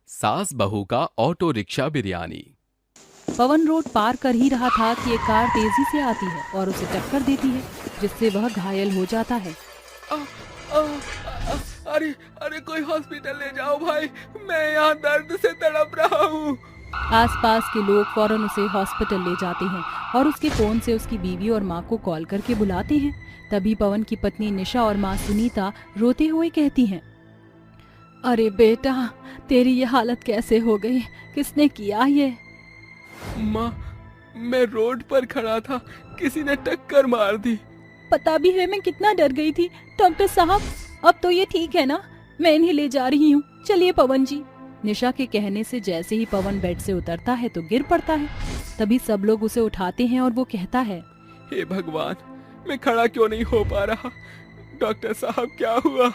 सास बहू का ऑटो रिक्शा बिरयानी। पवन रोड पार कर ही रहा था कि एक कार तेजी से आती है और उसे टक्कर देती है, जिससे वह घायल हो जाता है। आ, आ, आ, अरे अरे कोई हॉस्पिटल ले जाओ भाई, मैं यहाँ दर्द से तड़प रहा हूँ। आसपास के लोग फौरन उसे हॉस्पिटल ले जाते हैं और उसके फोन से उसकी बीवी और माँ को कॉल करके बुलाते हैं। तभी पवन की पत्नी निशा और माँ सुनीता रोते हुए कहती हैं, अरे बेटा, तेरी ये हालत कैसे हो गई? किसने किया ये? माँ, मैं रोड पर खड़ा था, किसी ने टक्कर मार दी। पता भी है मैं कितना डर गई थी। डॉक्टर साहब, अब तो ये ठीक है ना? मैं इन्हें ले जा रही हूँ, चलिए पवन जी। निशा के कहने से जैसे ही पवन बेड से उतरता है तो गिर पड़ता है। तभी सब लोग उसे उठाते हैं और वो कहता है, हे भगवान, मैं खड़ा क्यों नहीं हो पा रहा? डॉक्टर साहब, क्या हुआ?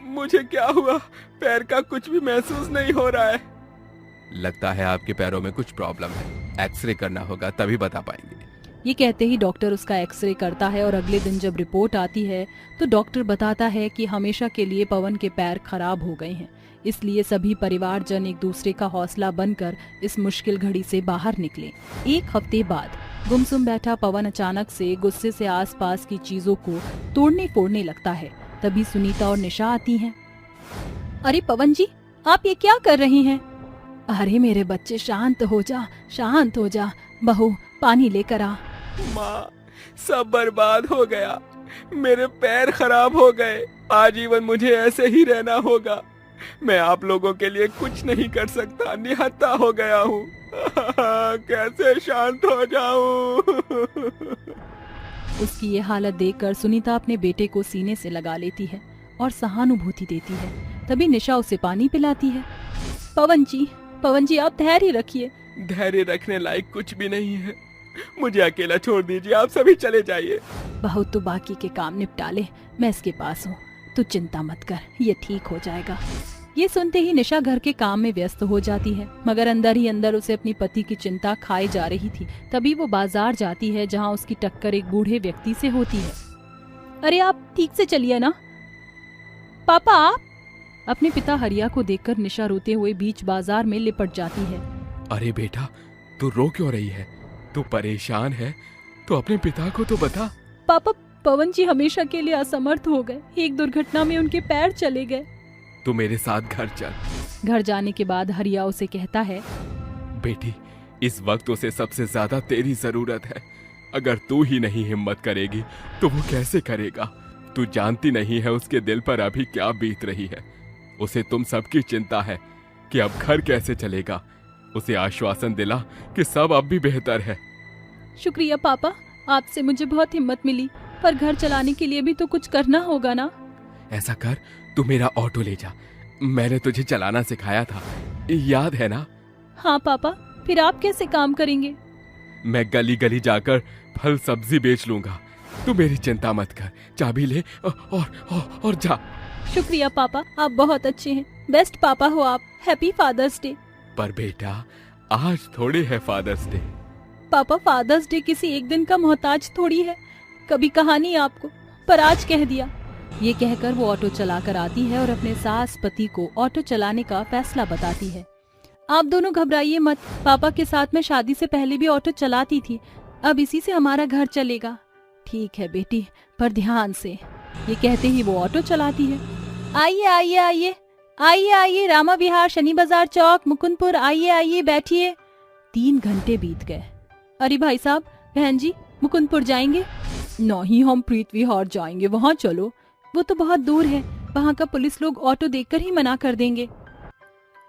मुझे क्या हुआ? पैर का कुछ भी महसूस नहीं हो रहा है। लगता है आपके पैरों में कुछ प्रॉब्लम है, एक्सरे करना होगा तभी बता पाएंगे। ये कहते ही डॉक्टर उसका एक्सरे करता है और अगले दिन जब रिपोर्ट आती है तो डॉक्टर बताता है कि हमेशा के लिए पवन के पैर खराब हो गए हैं। इसलिए सभी परिवारजन एक दूसरे का हौसला बनकर इस मुश्किल घड़ी से बाहर निकले। एक हफ्ते बाद गुमसुम बैठा पवन अचानक से गुस्से से आसपास की चीजों को तोड़ने फोड़ने लगता है। तभी सुनीता और निशा आती हैं। अरे पवन जी, आप ये क्या कर रही हैं? अरे मेरे बच्चे, शांत हो जा, शांत हो जा। बहू, पानी लेकर आ। माँ, सब बर्बाद हो गया, मेरे पैर खराब हो गए, आजीवन मुझे ऐसे ही रहना होगा। मैं आप लोगों के लिए कुछ नहीं कर सकता, निहत्था हो गया हूँ। कैसे शांत हो जाऊं? उसकी ये हालत देखकर सुनीता अपने बेटे को सीने से लगा लेती है और सहानुभूति देती है। तभी निशा उसे पानी पिलाती है। पवन जी, आप धैर्य रखिए। धैर्य रखने लायक कुछ भी नहीं है, मुझे अकेला छोड़ दीजिए, आप सभी चले जाइए। बहू, तू बाकी के काम निपटा ले, मैं इसके पास हूँ, तू चिंता मत कर, ये ठीक हो जाएगा। ये सुनते ही निशा घर के काम में व्यस्त हो जाती है, मगर अंदर ही अंदर उसे अपनी पति की चिंता खाई जा रही थी। तभी वो बाजार जाती है, जहाँ उसकी टक्कर एक बूढ़े व्यक्ति से होती है। अरे आप ठीक से चलिए ना। पापा, आप? अपने पिता हरिया को देखकर निशा रोते हुए बीच बाजार में लिपट जाती है। अरे बेटा, तू रो क्यों रही है? तू परेशान है तो अपने पिता को तो बता। पापा, पवन जी हमेशा के लिए असमर्थ हो गए, एक दुर्घटना में उनके पैर चले गए। तू मेरे साथ घर चल। घर जाने के बाद हरिया उसे कहता है, बेटी, इस वक्त उसे सबसे ज्यादा तेरी जरूरत है। अगर तू ही नहीं हिम्मत करेगी तो वो कैसे करेगा? तू जानती नहीं है उसके दिल पर अभी क्या बीत रही है। उसे तुम सबकी चिंता है कि अब घर कैसे चलेगा। उसे आश्वासन दिला कि सब अब भी बेहतर है। शुक्रिया पापा, आपसे मुझे बहुत हिम्मत मिली, पर घर चलाने के लिए भी तो कुछ करना होगा ना। ऐसा कर, तू मेरा ऑटो ले जा, मैंने तुझे चलाना सिखाया था, याद है ना? हाँ पापा, फिर आप कैसे काम करेंगे? मैं गली गली जाकर फल सब्जी बेच लूंगा। तू मेरी चिंता मत कर, चाबी ले और जा। शुक्रिया पापा, आप बहुत अच्छे हैं, बेस्ट पापा हो आप। Happy Father's Day. पर बेटा, आज थोड़े है फादर्स डे। पापा, फादर्स डे किसी एक दिन का मोहताज थोड़ी है, कभी कहा नहीं आपको, पर आज कह दिया। ये कहकर वो ऑटो चलाकर आती है और अपने सास पति को ऑटो चलाने का फैसला बताती है। आप दोनों घबराइए मत, पापा के साथ मैं शादी से पहले भी ऑटो चलाती थी, अब इसी से हमारा घर चलेगा। ठीक है बेटी, पर ध्यान से। ये कहते ही वो ऑटो चलाती है। आइए आइए आइए आइए आइए, रामा विहार, शनि बाजार चौक, मुकुंदपुर, आइए आइए, बैठिए। 3 घंटे बीत गए। अरे भाई साहब, बहन जी, मुकुंदपुर जाएंगे? नहीं, हम प्रीत विहार जाएंगे, वहाँ चलो। वो तो बहुत दूर है, वहाँ का पुलिस लोग ऑटो देखकर ही मना कर देंगे।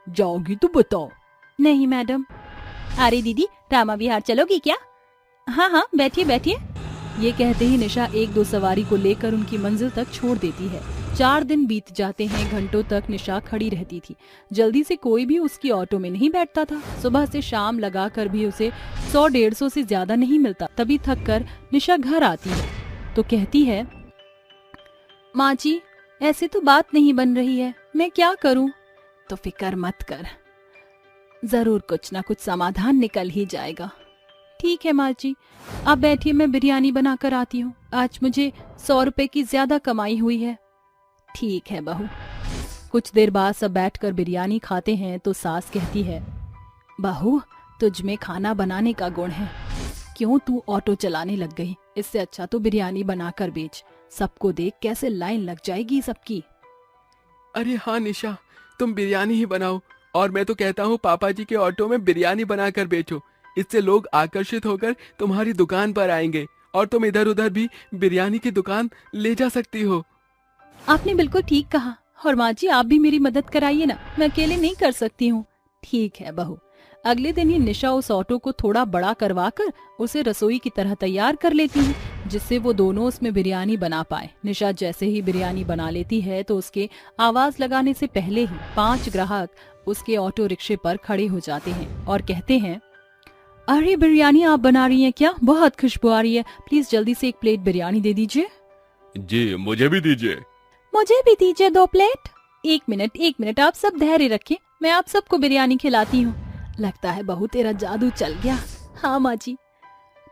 जाओगी तो बताओ। नहीं मैडम। अरे दीदी, रामा विहार चलोगी क्या? हाँ हाँ, बैठिए बैठिए। ये कहते ही निशा 1-2 सवारी को लेकर उनकी मंजिल तक छोड़ देती है। 4 दिन बीत जाते हैं, घंटों तक निशा खड़ी रहती थी। जल्दी से कोई भी उसकी ऑटो में नहीं बैठता था। सुबह से शाम लगाकर भी उसे 100-150 से ज्यादा नहीं मिलता। तभी थक कर निशा घर आती है तो कहती है, माँ जी, ऐसे तो बात नहीं बन रही है, मैं क्या करूं? तो फिक्र मत कर, जरूर कुछ ना कुछ समाधान निकल ही जाएगा। ठीक है माँ जी, आप बैठिए, मैं बिरयानी बनाकर आती हूँ। आज मुझे 100 रुपए की ज्यादा कमाई हुई है। ठीक है बहू। कुछ देर बाद सब बैठकर बिरयानी खाते हैं तो सास कहती है, बहू तुझ में खाना बनाने का गुण है, क्यों तू ऑटो चलाने लग गई? इससे अच्छा तो बिरयानी बनाकर बेच, सबको देख कैसे लाइन लग जाएगी सबकी। अरे हाँ निशा, तुम बिरयानी ही बनाओ और मैं तो कहता हूँ पापा जी के ऑटो में बिरयानी बनाकर बेचो। इससे लोग आकर्षित होकर तुम्हारी दुकान पर आएंगे और तुम इधर उधर भी बिरयानी की दुकान ले जा सकती हो। आपने बिल्कुल ठीक कहा, और माँ जी आप भी मेरी मदद कराइए ना, मैं अकेले नहीं कर सकती हूँ। ठीक है बहू। अगले दिन ही निशा उस ऑटो को थोड़ा बड़ा करवाकर उसे रसोई की तरह तैयार कर लेती है, जिससे वो दोनों उसमें बिरयानी बना पाए। निशा जैसे ही बिरयानी बना लेती है तो उसके आवाज लगाने से पहले ही 5 ग्राहक उसके ऑटो रिक्शे पर खड़े हो जाते हैं और कहते हैं, अरे बिरयानी आप बना रही हैं क्या? बहुत खुशबू आ रही है, प्लीज जल्दी से 1 प्लेट बिरयानी दे दीजिए। जी मुझे भी दीजिए। मुझे भी दीजिए 2 प्लेट। 1 मिनट आप सब धैर्य रखें, मैं आप सबको बिरयानी खिलाती हूँ। लगता है बहू तेरा जादू चल गया। हाँ माँ जी।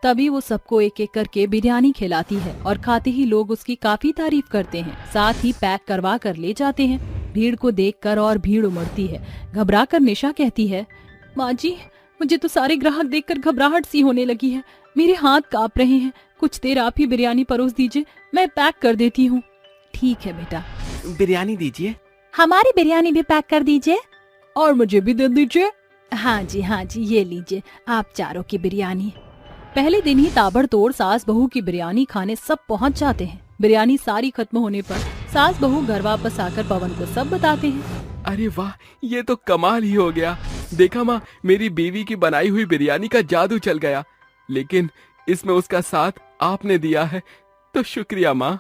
तभी वो सबको एक एक करके बिरयानी खिलाती है और खाते ही लोग उसकी काफी तारीफ करते हैं, साथ ही पैक करवा कर ले जाते हैं। भीड़ को देखकर और भीड़ उमड़ती है। घबरा कर निशा कहती है, माँ जी मुझे तो सारे ग्राहक देखकर घबराहट सी होने लगी है, मेरे हाथ कांप रहे हैं, कुछ देर आप ही बिरयानी परोस दीजिए, मैं पैक कर देती हूँ। ठीक है बेटा। बिरयानी दीजिए। हमारी बिरयानी भी पैक कर दीजिए। और मुझे भी दे दीजिए। हाँ जी ये लीजिए आप चारों की बिरयानी। पहले दिन ही ताबड़तोड़ सास बहू की बिरयानी खाने सब पहुँच जाते हैं। बिरयानी सारी खत्म होने पर सास बहू घर वापस आकर पवन को सब बताते हैं। अरे वाह, ये तो कमाल ही हो गया। देखा माँ, मेरी बीवी की बनाई हुई बिरयानी का जादू चल गया, लेकिन इसमें उसका साथ आपने दिया है, तो शुक्रिया माँ।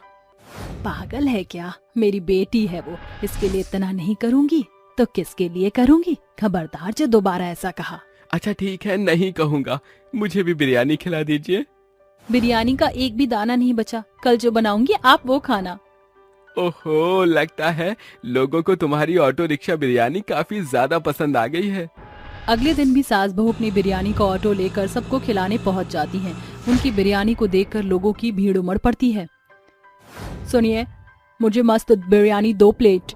पागल है क्या? मेरी बेटी है वो, इसके लिए इतना नहीं करूँगी तो किसके लिए करूँगी? खबरदार जो दोबारा ऐसा कहा। अच्छा ठीक है, नहीं कहूँगा, मुझे भी बिरयानी खिला दीजिए। बिरयानी का एक भी दाना नहीं बचा, कल जो बनाऊंगी आप वो खाना। ओहो, लगता है लोगों को तुम्हारी ऑटो रिक्शा बिरयानी काफी ज्यादा पसंद आ गई है। अगले दिन भी सास बहू अपनी बिरयानी का ऑटो लेकर सबको खिलाने पहुंच जाती हैं। उनकी बिरयानी को देखकर लोगों की भीड़ उमड़ पड़ती है। सुनिए, मुझे मस्त बिरयानी 2 प्लेट।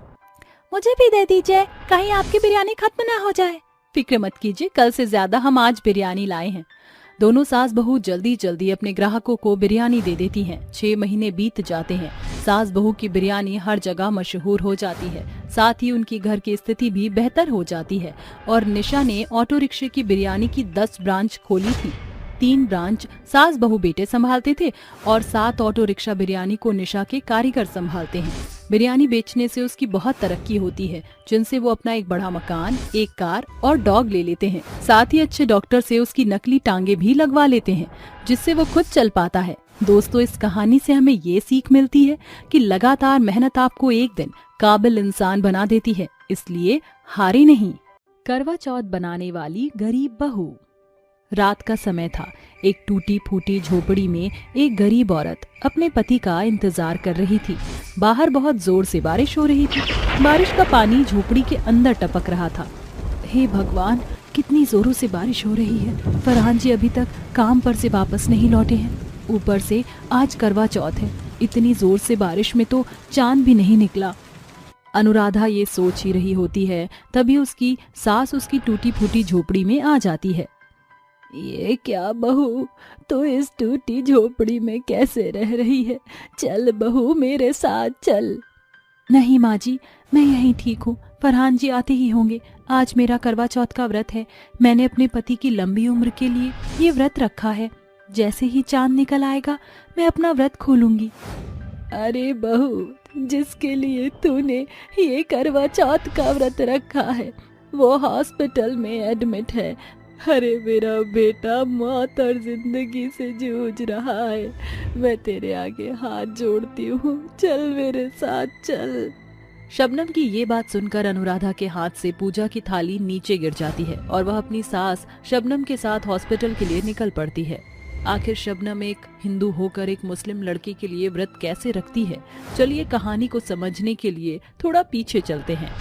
मुझे भी दे दीजिए, कहीं आपकी बिरयानी खत्म ना हो जाए। फिक्र मत कीजिए, कल से ज्यादा हम आज बिरयानी लाए हैं। दोनों सास बहू जल्दी जल्दी अपने ग्राहकों को बिरयानी दे देती हैं। 6 महीने बीत जाते हैं। सास बहू की बिरयानी हर जगह मशहूर हो जाती है, साथ ही उनकी घर की स्थिति भी बेहतर हो जाती है। और निशा ने ऑटो रिक्शे की बिरयानी की 10 ब्रांच खोली थी। 3 ब्रांच सास बहू बेटे संभालते थे और 7 ऑटो रिक्शा बिरयानी को निशा के कारीगर संभालते हैं। बिरयानी बेचने से उसकी बहुत तरक्की होती है, जिनसे वो अपना एक बड़ा मकान, एक कार और डॉग ले लेते हैं। साथ ही अच्छे डॉक्टर से उसकी नकली टांगे भी लगवा लेते हैं, जिससे वो खुद चल पाता है। दोस्तों, इस कहानी से हमें ये सीख मिलती है कि लगातार मेहनत आपको एक दिन काबिल इंसान बना देती है, इसलिए हारे नहीं। करवा चौथ बनाने वाली गरीब बहू। रात का समय था। एक टूटी फूटी झोपड़ी में एक गरीब औरत अपने पति का इंतजार कर रही थी। बाहर बहुत जोर से बारिश हो रही थी। बारिश का पानी झोपड़ी के अंदर टपक रहा था। हे भगवान, कितनी जोरों से बारिश हो रही है। फरहान जी अभी तक काम पर से वापस नहीं लौटे हैं। ऊपर से आज करवा चौथ है, इतनी जोर से बारिश में तो चांद भी नहीं निकला। अनुराधा ये सोच ही रही होती है, तभी उसकी सास उसकी टूटी फूटी झोपड़ी में आ जाती है। ये क्या बहू, तो इस टूटी झोपड़ी में कैसे रह रही है? चल बहू मेरे साथ चल। नहीं माँ जी, मैं यहीं ठीक हूँ, फरहान जी आते ही होंगे। आज मेरा करवा चौथ का व्रत है। मैंने अपने पति की लंबी उम्र के लिए ये व्रत रखा है। जैसे ही चांद निकल आएगा मैं अपना व्रत खोलूंगी। अरे बहू, जिसके लिए तूने ये करवा चौथ का व्रत रखा है वो हॉस्पिटल में एडमिट है। अरे मेरा बेटा मौत और जिंदगी से जूझ रहा है। मैं तेरे आगे हाथ जोड़ती हूँ, चल मेरे साथ चल। शबनम की ये बात सुनकर अनुराधा के हाथ से पूजा की थाली नीचे गिर जाती है और वह अपनी सास शबनम के साथ हॉस्पिटल के लिए निकल पड़ती है। आखिर शबनम एक हिंदू होकर एक मुस्लिम लड़के के लिए व्रत कैसे रखती है? चलिए कहानी को समझने के लिए थोड़ा पीछे चलते हैं।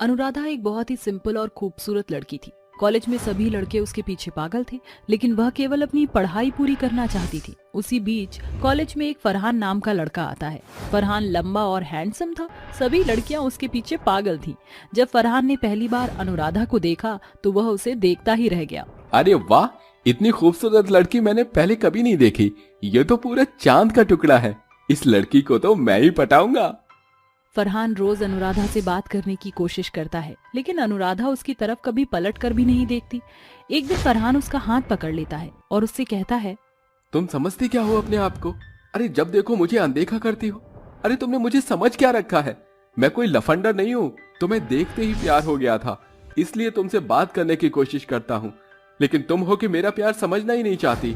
अनुराधा एक बहुत ही सिंपल और खूबसूरत लड़की थी। कॉलेज में सभी लड़के उसके पीछे पागल थे, लेकिन वह केवल अपनी पढ़ाई पूरी करना चाहती थी। उसी बीच कॉलेज में एक फरहान नाम का लड़का आता है। फरहान लंबा और हैंडसम था। सभी लड़कियां उसके पीछे पागल थीं। जब फरहान ने पहली बार अनुराधा को देखा तो वह उसे देखता ही रह गया। अरे वाह, इतनी खूबसूरत लड़की मैंने पहले कभी नहीं देखी। ये तो पूरा चांद का टुकड़ा है। इस लड़की को तो मैं ही पटाऊंगा। फरहान रोज अनुराधा से बात करने की कोशिश करता है, लेकिन अनुराधा उसकी तरफ कभी पलट कर भी नहीं देखती। एक दिन फरहान उसका हाथ पकड़ लेता है और उससे कहता है, तुम समझती क्या हो अपने आप को? अरे जब देखो मुझे अनदेखा करती हो। अरे तुमने मुझे समझ क्या रखा है? मैं कोई लफंडर नहीं हूँ। तुम्हें देखते ही प्यार हो गया था, इसलिए तुमसे बात करने की कोशिश करता हूँ, लेकिन तुम हो कि मेरा प्यार समझना ही नहीं चाहती।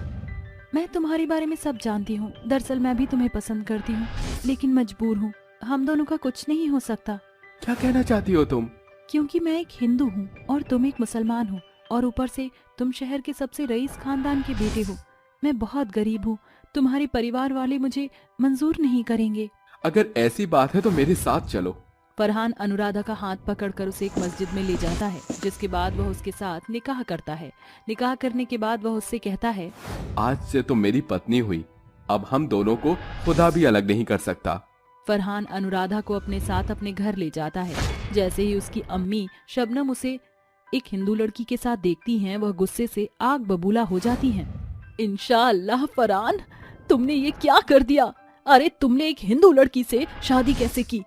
मैं तुम्हारे बारे में सब जानती हूँ। दरअसल मैं भी तुम्हें पसंद करती हूँ, लेकिन मजबूर हूँ। हम दोनों का कुछ नहीं हो सकता। क्या कहना चाहती हो तुम? क्योंकि मैं एक हिंदू हूँ और तुम एक मुसलमान हो, और ऊपर से तुम शहर के सबसे रईस खानदान के बेटे हो। मैं बहुत गरीब हूँ। तुम्हारे परिवार वाले मुझे मंजूर नहीं करेंगे। अगर ऐसी बात है तो मेरे साथ चलो। फरहान अनुराधा का हाथ पकड़कर उसे एक मस्जिद में ले जाता है, जिसके बाद वह उसके साथ निकाह करता है। निकाह करने के बाद वह उससे कहता है, आज से तुम मेरी पत्नी हुई। अब हम दोनों को खुदा भी अलग नहीं कर सकता। फरहान अनुराधा को अपने साथ अपने घर ले जाता है। जैसे ही उसकी अम्मी शबनम उसे एक हिंदू लड़की के साथ देखती हैं, वह गुस्से से आग बबूला हो जाती हैं। इंशाअल्लाह फरहान, तुमने ये क्या कर दिया? अरे तुमने एक हिंदू लड़की से शादी कैसे की?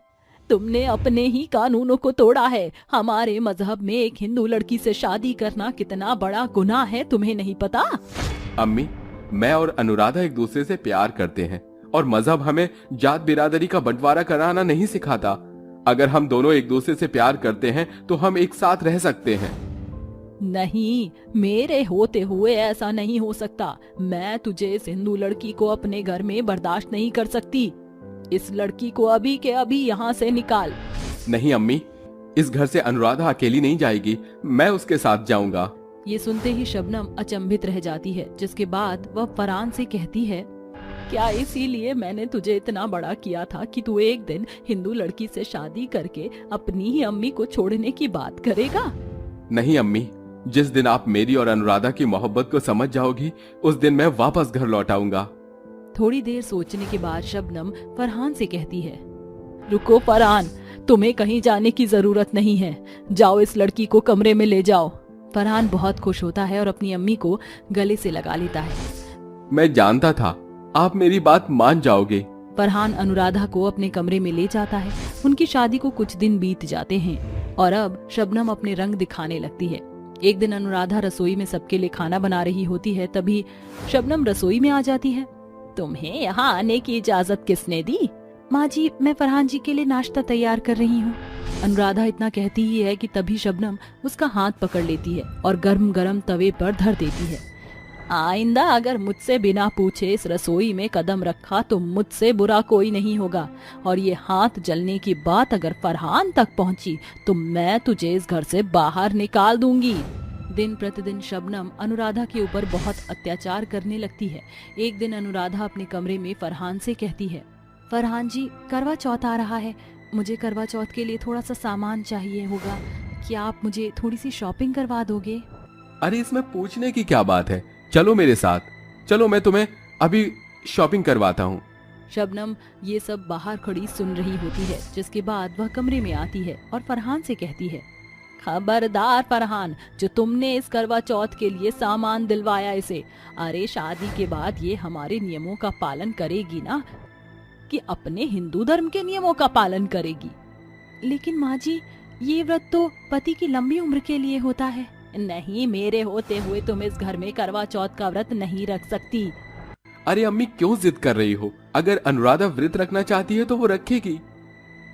तुमने अपने ही कानूनों को तोड़ा है। हमारे मजहब में एक हिंदू लड़की से शादी करना कितना बड़ा गुनाह है, तुम्हें नहीं पता? अम्मी, मैं और अनुराधा एक दूसरे से प्यार करते हैं और मजहब हमें जात बिरादरी का बंटवारा कराना नहीं सिखाता। अगर हम दोनों एक दूसरे से प्यार करते हैं तो हम एक साथ रह सकते हैं। नहीं, मेरे होते हुए ऐसा नहीं हो सकता। मैं तुझे इस हिंदू लड़की को अपने घर में बर्दाश्त नहीं कर सकती। इस लड़की को अभी के अभी यहाँ से निकाल। नहीं अम्मी, इस घर से अनुराधा अकेली नहीं जाएगी, मैं उसके साथ जाऊंगा। ये सुनते ही शबनम अचंभित रह जाती है, जिसके बाद वह फरहान से कहती है, क्या इसीलिए मैंने तुझे इतना बड़ा किया था कि तू एक दिन हिंदू लड़की से शादी करके अपनी ही अम्मी को छोड़ने की बात करेगा? नहीं अम्मी, जिस दिन आप मेरी और अनुराधा की मोहब्बत को समझ जाओगी, उस दिन मैं वापस घर लौट आऊंगा। थोड़ी देर सोचने के बाद शबनम फरहान से कहती है, रुको फरहान, तुम्हें कहीं जाने की जरूरत नहीं है। जाओ, इस लड़की को कमरे में ले जाओ। फरहान बहुत खुश होता है और अपनी अम्मी को गले से लगा लेता है। मैं जानता था आप मेरी बात मान जाओगे। फरहान अनुराधा को अपने कमरे में ले जाता है। उनकी शादी को कुछ दिन बीत जाते हैं और अब शबनम अपने रंग दिखाने लगती है। एक दिन अनुराधा रसोई में सबके लिए खाना बना रही होती है, तभी शबनम रसोई में आ जाती है। तुम्हें यहाँ आने की इजाजत किसने दी? माँ जी, मैं फरहान जी के लिए नाश्ता तैयार कर रही हूँ। अनुराधा इतना कहती ही है कि तभी शबनम उसका हाथ पकड़ लेती है और गर्म गर्म तवे पर धर देती है। आइंदा अगर मुझसे बिना पूछे इस रसोई में कदम रखा तो मुझसे बुरा कोई नहीं होगा, और ये हाथ जलने की बात अगर फरहान तक पहुंची तो मैं तुझे इस घर से बाहर निकाल दूंगी। दिन प्रतिदिन शबनम अनुराधा के ऊपर बहुत अत्याचार करने लगती है। एक दिन अनुराधा अपने कमरे में फरहान से कहती है, फरहान जी, करवा चौथ आ रहा है। मुझे करवा चौथ के लिए थोड़ा सा सामान चाहिए होगा। क्या आप मुझे थोड़ी सी शॉपिंग करवा दोगे? अरे इसमें पूछने की क्या बात है, चलो मेरे साथ। चलो, मैं तुम्हें अभी शॉपिंग करवाता हूँ। शबनम ये सब बाहर खड़ी सुन रही होती है, जिसके बाद वह कमरे में आती है और फरहान से कहती है, खबरदार फरहान, जो तुमने इस करवा चौथ के लिए सामान दिलवाया इसे, अरे शादी के बाद ये हमारे नियमों का पालन करेगी ना, कि अपने हिंदू धर्म के नियमों का पालन करेगी? लेकिन माँ जी, ये व्रत तो पति की लंबी उम्र के लिए होता है। नहीं, मेरे होते हुए तुम इस घर में करवा चौथ का व्रत नहीं रख सकती। अरे अम्मी, क्यों जिद कर रही हो? अगर अनुराधा व्रत रखना चाहती है तो वो रखेगी।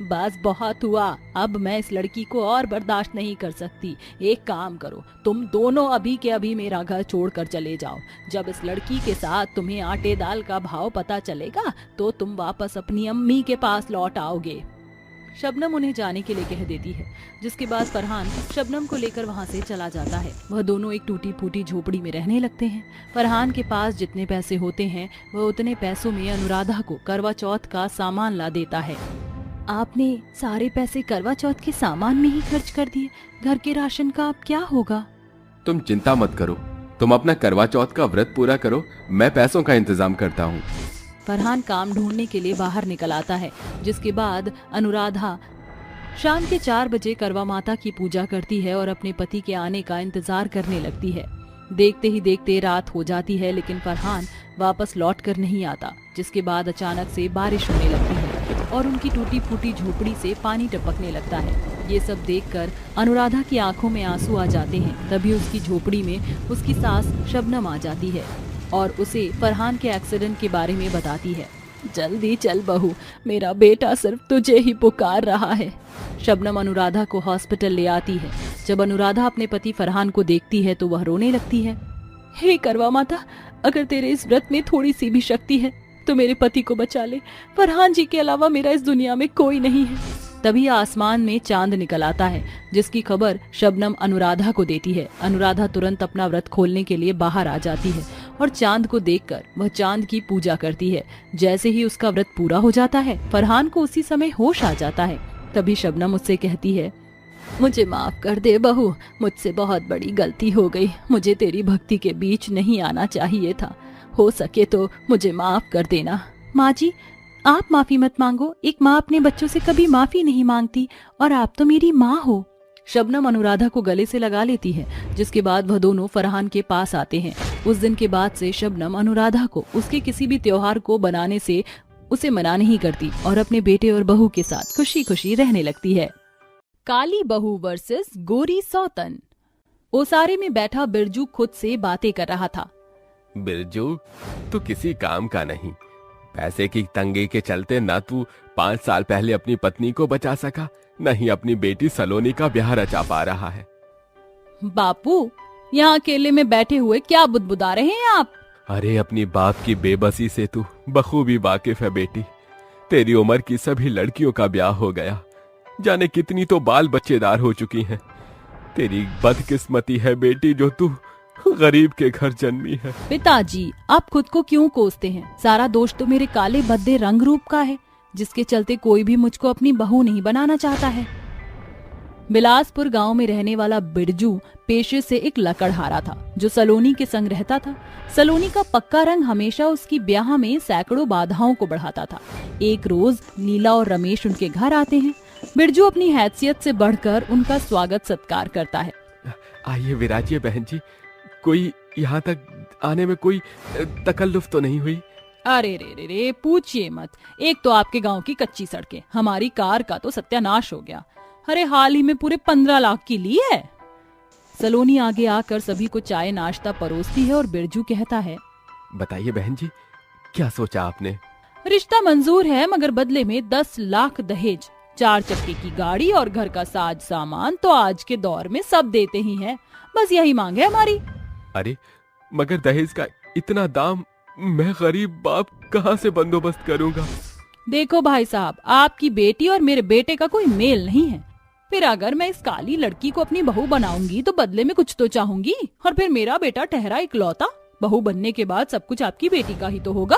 बस बहुत हुआ, अब मैं इस लड़की को और बर्दाश्त नहीं कर सकती। एक काम करो, तुम दोनों अभी के अभी मेरा घर छोड़कर चले जाओ। जब इस लड़की के साथ तुम्हें आटे दाल का भाव पता चलेगा तो तुम वापस अपनी अम्मी के पास लौट आओगे। शबनम उन्हें जाने के लिए कह देती है, जिसके बाद फरहान शबनम को लेकर वहाँ से चला जाता है। वह दोनों एक टूटी फूटी झोपड़ी में रहने लगते हैं। फरहान के पास जितने पैसे होते हैं वह उतने पैसों में अनुराधा को करवा चौथ का सामान ला देता है। आपने सारे पैसे करवा चौथ के सामान में ही खर्च कर दिए, घर के राशन का अब क्या होगा? तुम चिंता मत करो, तुम अपना करवा चौथ का व्रत पूरा करो, मैं पैसों का इंतजाम करता हूँ। फरहान काम ढूंढने के लिए बाहर निकल आता है, जिसके बाद अनुराधा शाम के 4 बजे करवा माता की पूजा करती है और अपने पति के आने का इंतजार करने लगती है। देखते ही देखते रात हो जाती है, लेकिन फरहान वापस लौट कर नहीं आता, जिसके बाद अचानक से बारिश होने लगती है और उनकी टूटी फूटी झोपड़ी से पानी टपकने लगता है। ये सब देखकर अनुराधा की आंखों में आंसू आ जाते हैं। तभी उसकी झोपड़ी में उसकी सास शबनम आ जाती है और उसे फरहान के एक्सीडेंट के बारे में बताती है। जल्दी चल बहू, मेरा बेटा सिर्फ तुझे ही पुकार रहा है। शबनम अनुराधा को हॉस्पिटल ले आती है। जब अनुराधा अपने पति फरहान को देखती है तो वह रोने लगती है। हे करवा माता, अगर तेरे इस व्रत में थोड़ी सी भी शक्ति है तो मेरे पति को बचा ले। फरहान जी के अलावा मेरा इस दुनिया में कोई नहीं है। तभी आसमान में चांद निकल आता है, जिसकी खबर शबनम अनुराधा को देती है। अनुराधा तुरंत अपना व्रत खोलने के लिए बाहर आ जाती है और चांद को देखकर वह चांद की पूजा करती है। जैसे ही उसका व्रत पूरा हो जाता है, फरहान को उसी समय होश आ जाता है। तभी शबनम उससे कहती है, मुझे माफ कर दे बहू, मुझसे बहुत बड़ी गलती हो गई। मुझे तेरी भक्ति के बीच नहीं आना चाहिए था। हो सके तो मुझे माफ कर देना। माँ जी, आप माफी मत मांगो। एक माँ अपने बच्चों से कभी माफी नहीं मांगती और आप तो मेरी माँ हो। शबनम अनुराधा को गले से लगा लेती है, जिसके बाद वह दोनों फरहान के पास आते हैं। उस दिन के बाद से शबनम अनुराधा को उसके किसी भी त्योहार को बनाने से उसे मना नहीं करती और अपने बेटे और बहू के साथ खुशी खुशी रहने लगती है। काली बहू वर्सेस गोरी सौतन। ओसारे में बैठा बिरजू खुद से बातें कर रहा था। बिरजू, तू किसी काम का नहीं। पैसे की तंगी के चलते न तू 5 साल पहले अपनी पत्नी को बचा सका, न ही अपनी बेटी सलोनी का ब्याह रचा पा रहा है। बापू, यहाँ अकेले में बैठे हुए क्या बुदबुदा रहे हैं आप? अरे, अपनी बाप की बेबसी से तू बखूबी वाकिफ है बेटी। तेरी उम्र की सभी लड़कियों का ब्याह हो गया, जाने कितनी तो बाल बच्चेदार हो चुकी हैं। तेरी बदकिस्मती है बेटी जो तू गरीब के घर जन्मी है। पिताजी, आप खुद को क्यों कोसते हैं? सारा दोष तो मेरे काले भद्दे रंग रूप का है, जिसके चलते कोई भी मुझको अपनी बहू नहीं बनाना चाहता है। बिलासपुर गांव में रहने वाला बिरजू पेशे से एक लकड़हारा था, जो सलोनी के संग रहता था। सलोनी का पक्का रंग हमेशा उसकी ब्याह में सैकड़ों बाधाओं को बढ़ाता था। एक रोज लीला और रमेश उनके घर आते हैं। बिरजू अपनी हैसियत से बढ़कर उनका स्वागत सत्कार करता है। आइए विराजिए बहन जी, कोई यहाँ तक आने में कोई तकल्लुफ तो नहीं हुई? अरे रे रे रे, पूछिए मत। एक तो आपके गांव की कच्ची सड़कें, हमारी कार का तो सत्यानाश हो गया। अरे हाल ही में पूरे 15 लाख की ली है। सलोनी आगे आकर सभी को चाय नाश्ता परोसती है और बिरजू कहता है, बताइए बहन जी, क्या सोचा आपने? रिश्ता मंजूर है, मगर बदले में 10 लाख दहेज, 4 चक्के की गाड़ी और घर का साज सामान तो आज के दौर में सब देते ही हैं। बस यही मांग है हमारी। अरे, मगर दहेज का इतना दाम मैं गरीब बाप कहाँ से बंदोबस्त करूंगा? देखो भाई साहब, आपकी बेटी और मेरे बेटे का कोई मेल नहीं है। फिर अगर मैं इस काली लड़की को अपनी बहू बनाऊंगी तो बदले में कुछ तो चाहूंगी, और फिर मेरा बेटा ठहरा इकलौता। बहू बनने के बाद सब कुछ आपकी बेटी का ही तो होगा।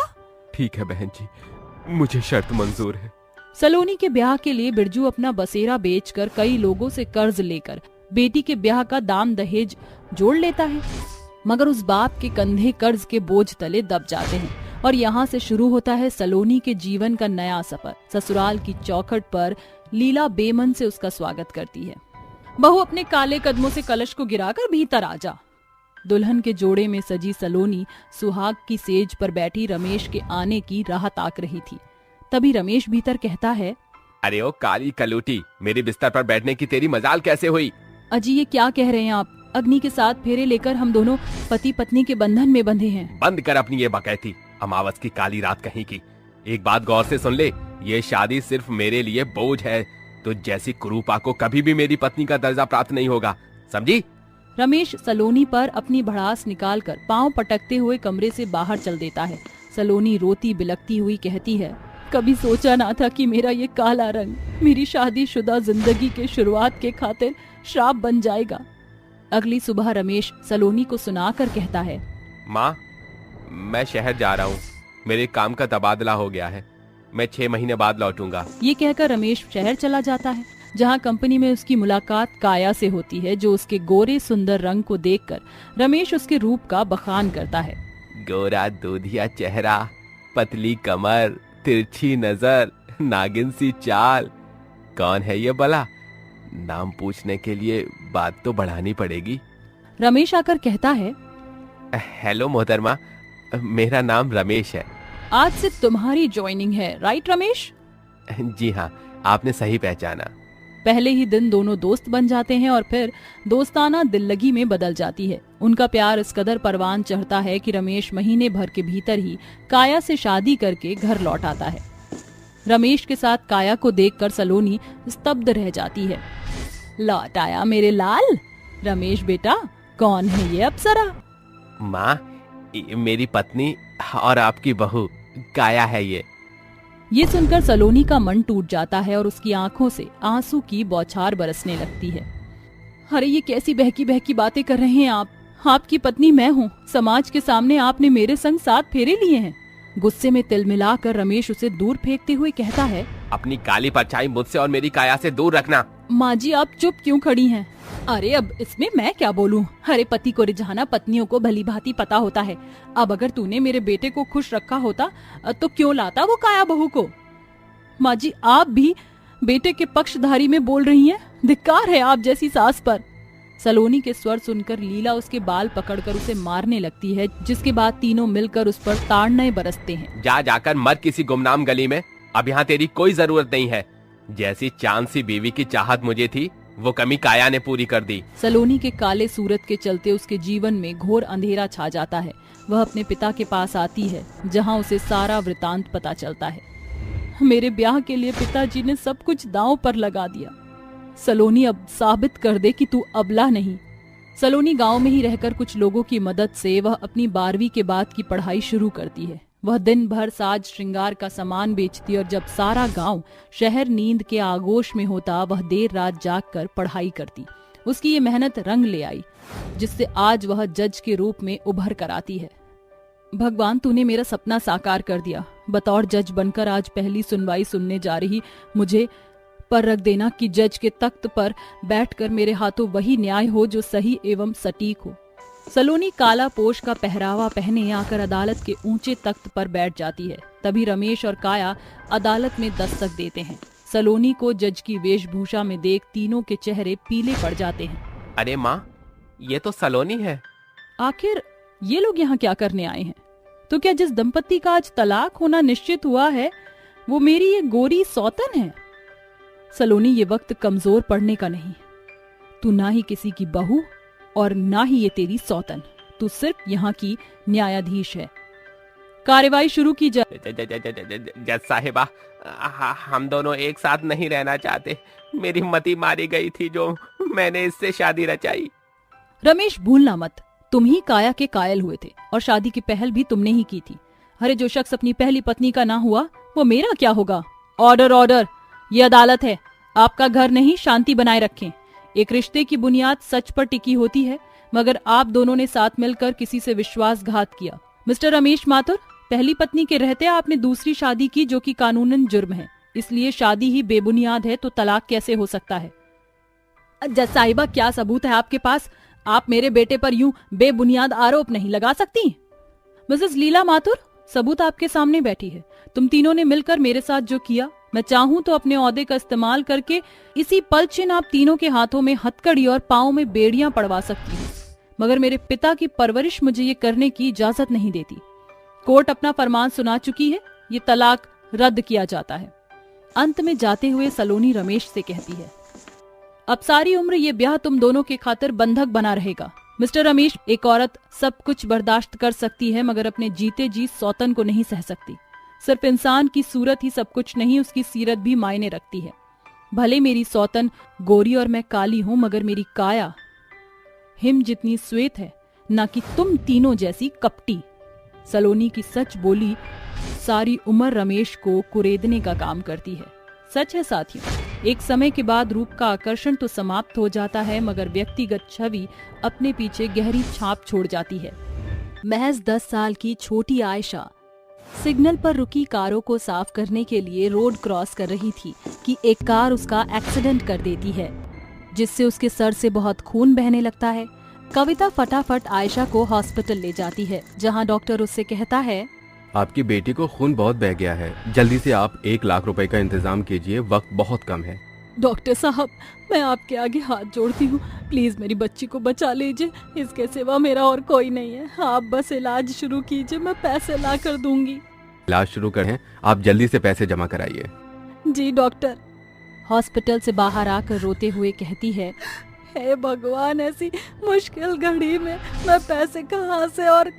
ठीक है बहन जी, मुझे शर्त मंजूर है। सलोनी के ब्याह के लिए बिरजू अपना बसेरा बेचकर कई लोगों से कर्ज लेकर बेटी के ब्याह का दाम दहेज जोड़ लेता है, मगर उस बाप के कंधे कर्ज के बोझ तले दब जाते हैं और यहाँ से शुरू होता है सलोनी के जीवन का नया सफर। ससुराल की चौखट पर लीला बेमन से उसका स्वागत करती है। बहू अपने काले कदमों से कलश को गिराकर भीतर आ जा। दुल्हन के जोड़े में सजी सलोनी सुहाग की सेज पर बैठी रमेश के आने की राह ताक रही थी। तभी रमेश भीतर कहता है, अरे ओ काली कलूटी, मेरे बिस्तर पर बैठने की तेरी मजाल कैसे हुई? अजी ये क्या कह रहे हैं आप? अग्नि के साथ फेरे लेकर हम दोनों पति पत्नी के बंधन में बंधे हैं। बंद कर अपनी ये बकैती, अमावस की काली रात कहीं की। एक बात गौर से सुन ले, ये शादी सिर्फ मेरे लिए बोझ है। तो जैसी कुरूपा को कभी भी मेरी पत्नी का दर्जा प्राप्त नहीं होगा, समझी? रमेश सलोनी पर अपनी भड़ास निकालकर पांव पटकते हुए कमरे से बाहर चल देता है। सलोनी रोती बिलखती हुई कहती है, कभी सोचा ना था कि मेरा ये काला रंग मेरी शादीशुदा जिंदगी के शुरुआत के खातिर श्राप बन जाएगा। अगली सुबह रमेश सलोनी को सुनाकर कहता है, माँ, मैं शहर जा रहा हूँ, मेरे काम का तबादला हो गया है, मैं 6 महीने बाद लौटूंगा। ये कहकर रमेश शहर चला जाता है। जहां कंपनी में उसकी मुलाकात काया से होती है, जो उसके गोरे सुंदर रंग को देखकर रमेश उसके रूप का बखान करता है। गोरा दूधिया चेहरा, पतली कमर, तिरछी नजर, नागिन सी चाल। कौन है ये भला? नाम पूछने के लिए बात तो बढ़ानी पड़ेगी। रमेश आकर कहता है, हेलो मोहतरमा, मेरा नाम रमेश है। आज से तुम्हारी ज्वाइनिंग है, राइट रमेश? जी हाँ, आपने सही पहचाना। पहले ही दिन दोनों दोस्त बन जाते हैं और फिर दोस्ताना दिल्लगी में बदल जाती है। उनका प्यार इस कदर परवान चढ़ता है कि रमेश महीने भर के भीतर ही काया से शादी करके घर लौट आता है। रमेश के साथ काया को देखकर सलोनी स्तब्ध रह जाती है। लौट आया मेरे लाल। रमेश बेटा, कौन है ये अप्सरा? माँ, मेरी पत्नी और आपकी बहू काया है ये। ये सुनकर सलोनी का मन टूट जाता है और उसकी आंखों से आंसू की बौछार बरसने लगती है। अरे ये कैसी बहकी बहकी बातें कर रहे हैं आप? आपकी पत्नी मैं हूँ। समाज के सामने आपने मेरे संग 7 फेरे लिए हैं। गुस्से में तिलमिलाकर रमेश उसे दूर फेंकते हुए कहता है, अपनी काली परछाई मुझसे और मेरी काया से दूर रखना। माँ जी, आप चुप क्यों खड़ी हैं? अरे अब इसमें मैं क्या बोलूं? अरे पति को रिझाना पत्नियों को भली भांति पता होता है। अब अगर तूने मेरे बेटे को खुश रखा होता तो क्यों लाता वो काया बहू को? माँ जी, आप भी बेटे के पक्षधारी में बोल रही हैं। धिक्कार है आप जैसी सास पर। सलोनी के स्वर सुनकर लीला उसके बाल पकड़कर उसे मारने लगती है, जिसके बाद तीनों मिलकर उस पर ताड़ने बरसते हैं। जा जाकर मर किसी गुमनाम गली में। अब यहाँ तेरी कोई जरूरत नहीं है। जैसी चांद सी बीवी की चाहत मुझे थी, वो कमी काया ने पूरी कर दी। सलोनी के काले सूरत के चलते उसके जीवन में घोर अंधेरा छा जाता है। वह अपने पिता के पास आती है, जहाँ उसे सारा वृतांत पता चलता है। मेरे ब्याह के लिए पिताजी ने सब कुछ दांव पर लगा दिया। सलोनी, अब साबित कर दे कि तू अबला नहीं। सलोनी गांव में ही रहकर कुछ लोगों की मदद से वह अपनी 12वीं के बाद की पढ़ाई शुरू करती है। वह दिन भर साज श्रृंगार का सामान बेचती और जब सारा गांव शहर नींद के आगोश में होता, वह देर रात जागकर पढ़ाई करती। उसकी ये मेहनत रंग ले आई, जिससे आज वह जज के रूप में उभर कर आती है। भगवान, तूने मेरा सपना साकार कर दिया। बतौर जज बनकर आज पहली सुनवाई सुनने जा रही मुझे पर रख देना कि जज के तख्त पर बैठकर मेरे हाथों वही न्याय हो जो सही एवं सटीक हो। सलोनी काला पोश का पहरावा पहने आकर अदालत के ऊंचे तख्त पर बैठ जाती है। तभी रमेश और काया अदालत में दस्तक देते हैं। सलोनी को जज की वेशभूषा में देख तीनों के चेहरे पीले पड़ जाते हैं। अरे माँ, ये तो सलोनी है। आखिर ये लोग यहाँ क्या करने आए हैं? तो क्या जिस दंपति का आज तलाक होना निश्चित हुआ है, वो मेरी ये गोरी सौतन है? सलोनी, ये वक्त कमजोर पड़ने का नहीं। तू ना ही किसी की बहू और ना ही ये तेरी सौतन। तू सिर्फ यहाँ की न्यायाधीश है। कार्यवाही शुरू की जाए। जज साहिबा, हम दोनों एक साथ नहीं रहना चाहते। मेरी मति मारी गई थी जो मैंने इससे शादी रचाई। रमेश, भूलना मत, तुम ही काया के कायल हुए थे और शादी की पहल भी तुमने ही की थी। अरे जो शख्स अपनी पहली पत्नी का ना हुआ, वो मेरा क्या होगा? ऑर्डर ऑर्डर, ये अदालत है। आपका घर नहीं, शांति बनाए रखें। एक रिश्ते की बुनियाद सच पर टिकी होती है, मगर आप दोनों ने साथ मिलकर किसी से विश्वासघात किया। मिस्टर रमेश माथुर, पहली पत्नी के रहते आपने दूसरी शादी की, जो कि कानूनन जुर्म है। इसलिए शादी ही बेबुनियाद है तो तलाक कैसे हो सकता है? जज साहिबा, क्या सबूत है आपके पास? आप मेरे बेटे पर यूं बेबुनियाद आरोप नहीं लगा सकती। मिसेस लीला माथुर, सबूत आपके सामने बैठी है। तुम तीनों ने मिलकर मेरे साथ जो किया, मैं चाहूं तो अपने ओहदे का इस्तेमाल करके इसी पल छिन आप तीनों के हाथों में हथकड़ी और पांव में बेड़ियां पड़वा सकती हूँ, मगर मेरे पिता की परवरिश मुझे ये करने की इजाजत नहीं देती। कोर्ट अपना फरमान सुना चुकी है, ये तलाक रद्द किया जाता है। अंत में जाते हुए सलोनी रमेश से कहती है, अब सारी उम्र ये ब्याह तुम दोनों के खातिर बंधक बना रहेगा। मिस्टर रमेश, एक औरत सब कुछ बर्दाश्त कर सकती है, मगर अपने जीते जी सौतन को नहीं सह सकती। सिर्फ इंसान की सूरत ही सब कुछ नहीं, उसकी सीरत भी मायने रखती है। भले मेरी सौतन गोरी और मैं काली हूं, मगर मेरी काया हिम जितनी श्वेत है, ना कि तुम तीनों जैसी कपटी। सलोनी की सच बोली सारी उम्र रमेश को कुरेदने का काम करती है। सच है साथियों, एक समय के बाद रूप का आकर्षण तो समाप्त हो जाता है, मगर व्यक्तिगत छवि अपने पीछे गहरी छाप छोड़ जाती है। महज 10 साल की छोटी आयशा सिग्नल पर रुकी कारों को साफ करने के लिए रोड क्रॉस कर रही थी कि एक कार उसका एक्सीडेंट कर देती है, जिससे उसके सर से बहुत खून बहने लगता है। कविता फटाफट आयशा को हॉस्पिटल ले जाती है, जहां डॉक्टर उससे कहता है, आपकी बेटी को खून बहुत बह गया है, जल्दी से आप 1 लाख रुपए का इंतजाम कीजिए, वक्त बहुत कम है। डॉक्टर साहब, मैं आपके आगे हाथ जोड़ती हूँ, प्लीज मेरी बच्ची को बचा लीजिए, इसके सिवा मेरा और कोई नहीं है। आप बस इलाज शुरू कीजिए, मैं पैसे ला कर दूंगी। इलाज शुरू करें, आप जल्दी से पैसे जमा कराइए। जी डॉक्टर। हॉस्पिटल से बाहर आकर रोते हुए कहती है, हे भगवान, ऐसी मुश्किल घड़ी में मैं पैसे कहाँ से और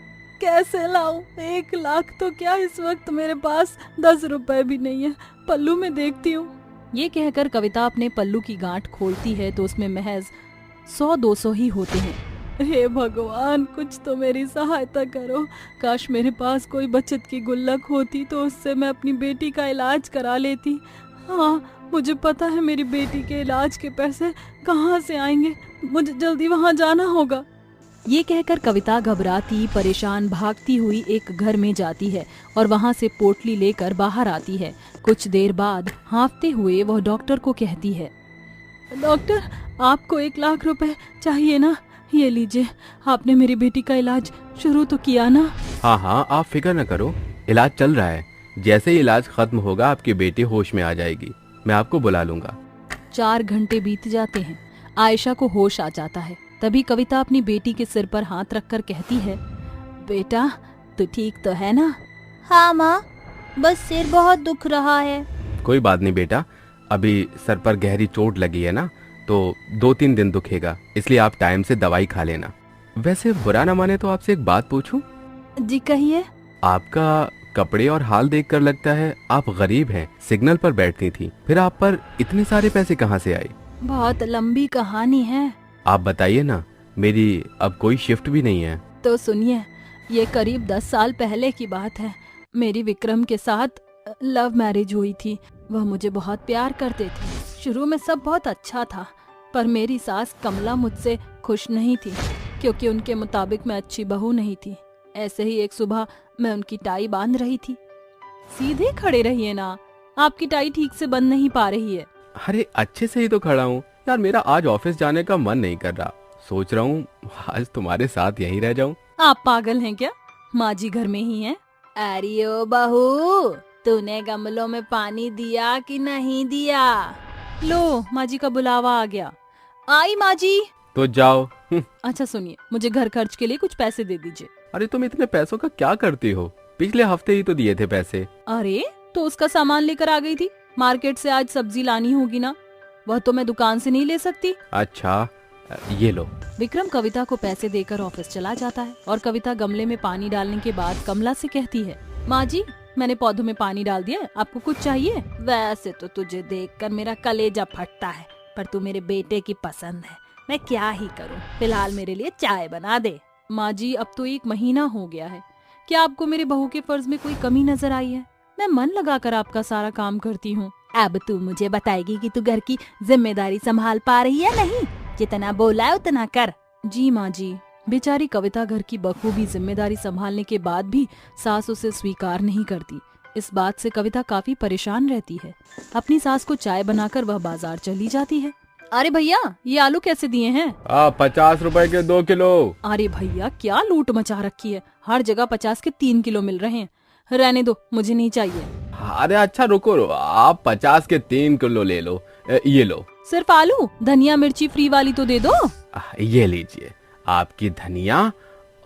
कैसे लाऊं? 1 लाख तो क्या, इस वक्त मेरे पास 10 रुपए भी नहीं है। पल्लू में देखती हूँ। ये कहकर कविता अपने पल्लू की गांठ खोलती है तो उसमें महज 100-200 ही होते हैं। हे भगवान, कुछ तो मेरी सहायता करो। काश मेरे पास कोई बचत की गुल्लक होती तो उससे मैं अपनी बेटी का इलाज करा लेती। हाँ, मुझे पता है मेरी बेटी के इलाज के पैसे कहाँ से आएंगे। मुझे जल्दी वहाँ जाना होगा। ये कहकर कविता घबराती परेशान भागती हुई एक घर में जाती है और वहाँ से पोटली लेकर बाहर आती है। कुछ देर बाद हाँफते हुए वह डॉक्टर को कहती है, डॉक्टर, आपको 1 लाख रुपए चाहिए ना? ये लीजिए, आपने मेरी बेटी का इलाज शुरू तो किया ना? हाँ, आप फिक्र न करो, इलाज चल रहा है। जैसे ही इलाज खत्म होगा आपकी बेटी होश में आ जाएगी, मैं आपको बुला लूंगा। 4 घंटे बीत जाते हैं। आयशा को होश आ जाता है। तभी कविता अपनी बेटी के सिर पर हाथ रखकर कहती है, बेटा, तू ठीक तो है ना? हाँ माँ, बस सिर बहुत दुख रहा है। कोई बात नहीं बेटा, अभी सर पर गहरी चोट लगी है ना, तो 2-3 दिन दुखेगा, इसलिए आप टाइम से दवाई खा लेना। वैसे बुरा ना माने तो आपसे एक बात पूछूं? जी कहिए। आपका कपड़े और हाल देखकर लगता है आप गरीब हैं, सिग्नल पर बैठती थी, फिर आप पर इतने सारे पैसे कहाँ से आए? बहुत लंबी कहानी है। आप बताइए ना, मेरी अब कोई शिफ्ट भी नहीं है। तो सुनिए, ये करीब 10 साल पहले की बात है। मेरी विक्रम के साथ लव मैरिज हुई थी। वह मुझे बहुत प्यार करते थे। शुरू में सब बहुत अच्छा था, पर मेरी सास कमला मुझसे खुश नहीं थी, क्योंकि उनके मुताबिक मैं अच्छी बहू नहीं थी। ऐसे ही एक सुबह मैं उनकी टाई बांध रही थी। सीधे खड़े रहिए ना, आपकी टाई ठीक से बंध नहीं पा रही है। अरे अच्छे से ही तो खड़ा हूँ यार, मेरा आज ऑफिस जाने का मन नहीं कर रहा। सोच रहा हूँ आज तुम्हारे साथ यहीं रह जाऊँ। आप पागल हैं क्या? माँ जी घर में ही हैं। अरे ओ बहू, तूने गमलों में पानी दिया कि नहीं दिया? लो, माँ जी का बुलावा आ गया। आई माँ जी। तो जाओ। अच्छा सुनिए, मुझे घर खर्च के लिए कुछ पैसे दे दीजिए। अरे तुम इतने पैसों का क्या करती हो? पिछले हफ्ते ही तो दिए थे पैसे। अरे तो उसका सामान लेकर आ गई थी। मार्केट से आज सब्जी लानी होगी ना, वह तो मैं दुकान से नहीं ले सकती। अच्छा, ये लो। विक्रम कविता को पैसे देकर ऑफिस चला जाता है और कविता गमले में पानी डालने के बाद कमला से कहती है, माँ जी, मैंने पौधों में पानी डाल दिया, आपको कुछ चाहिए? वैसे तो तुझे देखकर मेरा कलेजा फटता है, पर तू मेरे बेटे की पसंद है, मैं क्या ही करूं। फिलहाल मेरे लिए चाय बना दे। माँ जी, अब तो 1 महीना हो गया है, क्या आपको मेरे बहू के फर्ज में कोई कमी नजर आई है? मैं मन लगाकर आपका सारा काम करती हूँ। अब तू मुझे बताएगी कि तू घर की जिम्मेदारी संभाल पा रही है नहीं? जितना बोला है उतना कर। जी माँ जी। बेचारी कविता घर की बखूबी जिम्मेदारी संभालने के बाद भी सास उसे स्वीकार नहीं करती। इस बात से कविता काफी परेशान रहती है। अपनी सास को चाय बनाकर वह बाजार चली जाती है। अरे भैया, ये आलू कैसे दिए हैं? 50 रुपए के 2 किलो। अरे भैया, क्या लूट मचा रखी है, हर जगह 50 के 3 किलो मिल रहे हैं। रहने दो, मुझे नहीं चाहिए। अरे अच्छा रुको, आप 50 के 3 किलो ले लो। ये लो। सिर्फ आलू? धनिया मिर्ची फ्री वाली तो दे दो। ये लीजिए, आपकी धनिया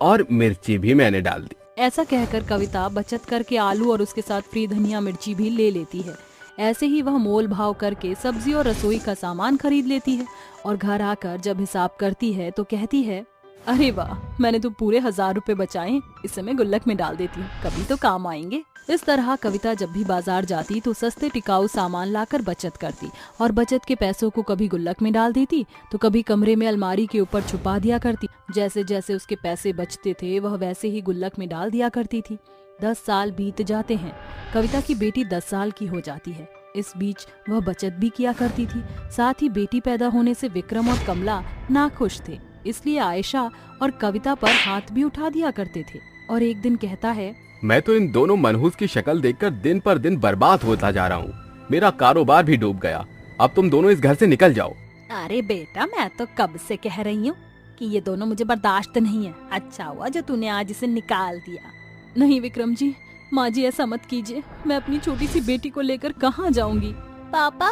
और मिर्ची भी मैंने डाल दी। ऐसा कहकर कविता बचत करके आलू और उसके साथ फ्री धनिया मिर्ची भी ले लेती है। ऐसे ही वह मोल भाव करके सब्जी और रसोई का सामान खरीद लेती है और घर आकर जब हिसाब करती है तो कहती है, अरे वाह, मैंने तो पूरे 1000 रुपए बचाए, इसे मैं गुल्लक में डाल देती हूँ, कभी तो काम आएंगे। इस तरह कविता जब भी बाजार जाती तो सस्ते टिकाऊ सामान लाकर बचत करती और बचत के पैसों को कभी गुल्लक में डाल देती तो कभी कमरे में अलमारी के ऊपर छुपा दिया करती। जैसे जैसे उसके पैसे बचते थे वह वैसे ही गुल्लक में डाल दिया करती थी। 10 साल बीत जाते हैं। कविता की बेटी 10 साल की हो जाती है। इस बीच वह बचत भी किया करती थी। साथ ही बेटी पैदा होने से विक्रम और कमला नाखुश थे, इसलिए आयशा और कविता पर हाथ भी उठा दिया करते थे। और एक दिन कहता है, मैं तो इन दोनों मनहूस की शक्ल देखकर दिन पर दिन बर्बाद होता जा रहा हूँ। मेरा कारोबार भी डूब गया। अब तुम दोनों इस घर से निकल जाओ। अरे बेटा, मैं तो कब से कह रही हूँ कि ये दोनों मुझे बर्दाश्त नहीं है। अच्छा हुआ जो तूने आज इसे निकाल दिया। नहीं विक्रम जी, माँ जी ऐसा मत कीजिए। मैं अपनी छोटी सी बेटी को लेकर कहाँ जाऊंगी। पापा,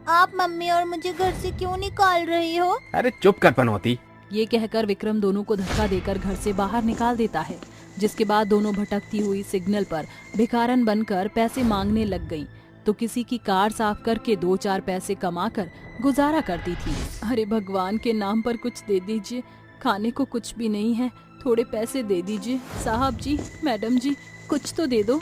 आप मम्मी और मुझे घर से क्यों निकाल रही हो? अरे चुप कर पनौती। ये कहकर विक्रम दोनों को धक्का देकर घर से बाहर निकाल देता है, जिसके बाद दोनों भटकती हुई सिग्नल पर भिखारन बनकर पैसे मांगने लग गईं, तो किसी की कार साफ करके 2-4 पैसे कमाकर गुजारा करती थी। अरे भगवान के नाम पर कुछ दे दीजिए, खाने को कुछ भी नहीं है, थोड़े पैसे दे दीजिए। साहब जी, मैडम जी, कुछ तो दे दो।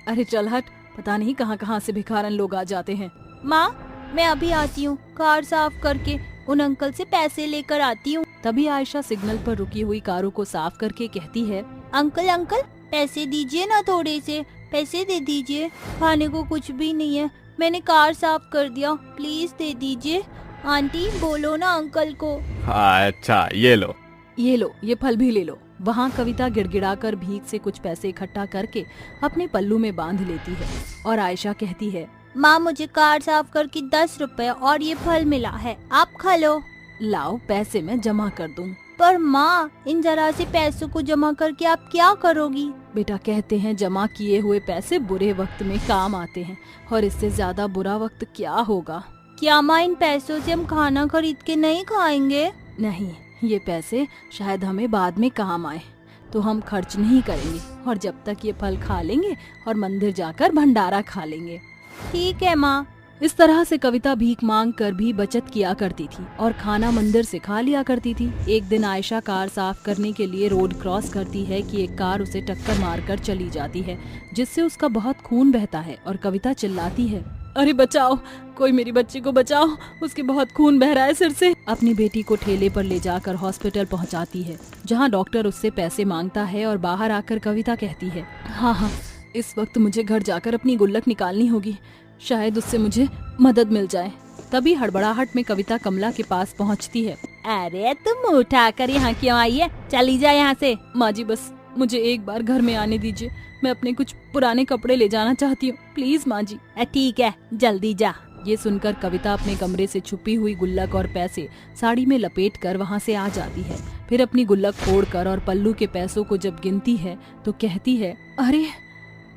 अरे चल हट, पता नहीं कहाँ कहाँ से भिखारन लोग आ जाते हैं। माँ, मैं अभी आती हूँ, कार साफ करके उन अंकल से पैसे लेकर आती हूँ। तभी आयशा सिग्नल पर रुकी हुई कारों को साफ करके कहती है, अंकल अंकल, पैसे दीजिए ना, थोड़े से पैसे दे दीजिए। खाने को कुछ भी नहीं है, मैंने कार साफ कर दिया, प्लीज दे दीजिए। आंटी बोलो ना अंकल को। अच्छा ये लो। ये फल भी ले लो। वहाँ कविता गिड़गिड़ाकर भीख से कुछ पैसे इकट्ठा करके अपने पल्लू में बांध लेती है और आयशा कहती है, माँ मुझे कार साफ करके 10 रुपए और ये फल मिला है, आप खा लो। लाओ, पैसे मैं जमा कर दूं। पर माँ, इन जरा से पैसों को जमा करके आप क्या करोगी? बेटा, कहते हैं जमा किए हुए पैसे बुरे वक्त में काम आते हैं, और इससे ज्यादा बुरा वक्त क्या होगा। क्या माँ, इन पैसों से हम खाना खरीद के नहीं खाएंगे? नहीं, ये पैसे शायद हमें बाद में काम आए, तो हम खर्च नहीं करेंगे, और जब तक ये फल खा लेंगे और मंदिर जाकर भंडारा खा लेंगे। ठीक है माँ। इस तरह से कविता भीख मांग कर भी बचत किया करती थी और खाना मंदिर से खा लिया करती थी। एक दिन आयशा कार साफ करने के लिए रोड क्रॉस करती है कि एक कार उसे टक्कर मारकर चली जाती है, जिससे उसका बहुत खून बहता है और कविता चिल्लाती है, अरे बचाओ, कोई मेरी बच्ची को बचाओ, उसके बहुत खून बह रहा है सिर से। अपनी बेटी को ठेले पर ले जाकर हॉस्पिटल पहुंचाती है, जहां डॉक्टर उससे पैसे मांगता है और बाहर आकर कविता कहती है, हाँ, इस वक्त मुझे घर जाकर अपनी गुल्लक निकालनी होगी, शायद उससे मुझे मदद मिल जाए। तभी हड़बड़ाहट में कविता कमला के पास पहुंचती है। अरे तुम उठाकर यहाँ क्यों आई है? चली जा यहाँ से। माँ जी, बस मुझे एक बार घर में आने दीजिए, मैं अपने कुछ पुराने कपड़े ले जाना चाहती हूँ, प्लीज माँ जी। ठीक है, जल्दी जा। ये सुनकर कविता अपने कमरे से छुपी हुई गुल्लक और पैसे साड़ी में लपेटकर वहाँ से आ जाती है। फिर अपनी गुल्लक फोड़कर और पल्लू के पैसों को जब गिनती है तो कहती है, अरे